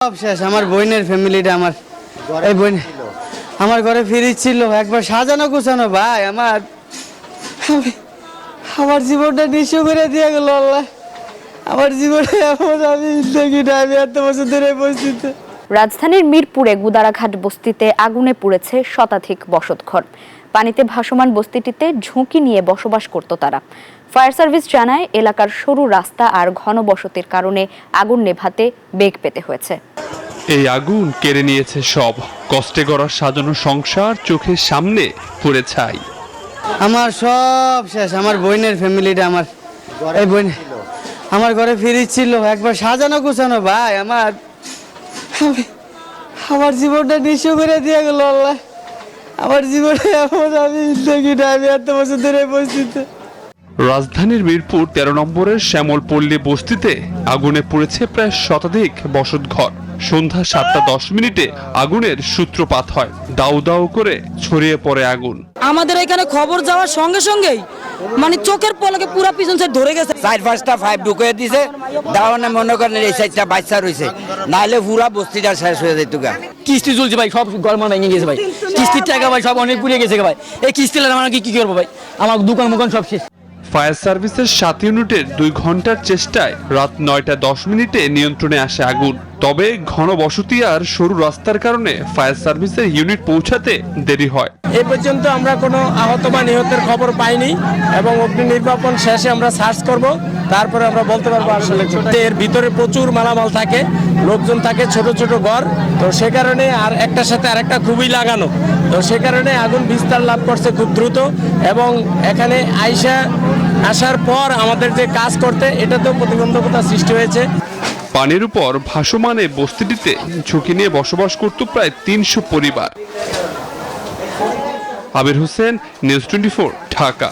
সব শেষ। আমার বোনের ফ্যামিলিটা এই বোন আমার ঘরে ফ্রিজ ছিল, একবার সাজানো গুছানো ভাই। আমার জীবনটা নিঃস্ব করে দিয়ে গেল আল্লাহ। আমার জীবনে এমন আমি দেখি না, আমি এত বছর ধরে পরিস্থিতি। রাজধানীর মিরপুরে গুদারাঘাট বস্তিতে আগুনে পুড়েছে শতাধিক বসতঘর। পানিতে ভাসমান বস্তিটিতে ঝুঁকি নিয়ে বসবাস করত তারা। ফায়ার সার্ভিস জানায়, এলাকার সরু রাস্তা আর ঘনবসতির কারণে আগুন নেভাতে বেগ পেতে হয়েছে। এই আগুন কেড়ে নিয়েছে সব। কষ্টে গড়া সাজানো সংসার চোখের সামনে পুড়ে ছাই। আমার সব শেষ। আমার বোনের ফ্যামিলিটা এই বোন আমার ঘরে ফ্রিজ ছিল, একবার সাজানো গুছানো ভাই। আমার জীবনটা নিঃস্ব করে দিয়ে গেল আল্লাহ। আমার জীবনে এমন আমি দেখি না, আমি এত বছর ধরে পরিস্থিতি। রাজধানীর মিরপুর 13 নম্বরের শ্যামলপল্লী বস্তিতে আগুনে পুড়েছে প্রায় শতাধিক বসতঘর। সন্ধ্যা 7:10 আগুনের সূত্রপাত হয়। দাউ দাউ করে ছড়িয়ে পড়ে আগুন। আমাদের এখানে খবর যাওয়ার সঙ্গে সঙ্গেই মানে চোখের পলকে পুরো পিছন সাইড ধরে গেছে। 4-5টা পাইপ ঢুকে দিছে, দাওয়ানে মনে করেন এই সাইডটা বাচ্চা রয়েছে, নাহলে পুরা বস্তিটা শেষ হয়ে যেত গা। কিস্তি চলছে ভাই, সব গরমান ভেঙে গেছে ভাই। কিস্তির টাকা ভাই সব অনেক পুড়ে গেছে ভাই। এই কিস্তি আমরা কি করবো ভাই? আমার দোকান মোকান সব শেষ। ফায়ার সার্ভিসের 7 ইউনিটের 2 ঘন্টার চেষ্টায় রাত 9:10 নিয়ন্ত্রণে আসে আগুন। তবে ঘন বসতি আর সরু রাস্তার কারণে ফায়ার সার্ভিসের ইউনিট পৌঁছাতে দেরি হয়। এ পর্যন্ত আমরা কোনো আহত বা নিহতের খবর পাইনি এবং অগ্নি নির্বাপন শেষে আমরা সার্চ করব, তারপরে আমরা বলতে পারবো আসলে। এর ভিতরে প্রচুর মালামাল থাকে, লোকজন থাকে, ছোট ছোট ঘর, তো সে কারণে আর একটার সাথে আরেকটা খুবই লাগানো, তো সে কারণে আগুন বিস্তার লাভ করছে খুব দ্রুত। এবং এখানে আসার পর আমাদের যে কাজ করতে, এটাতেও প্রতিবন্ধকতা সৃষ্টি হয়েছে। পানির উপর ভাসমান এই বস্তিটিতে ঝুঁকি নিয়ে বসবাস করত প্রায় 300 পরিবার। আবির হোসেন, নিউজ 24, ঢাকা।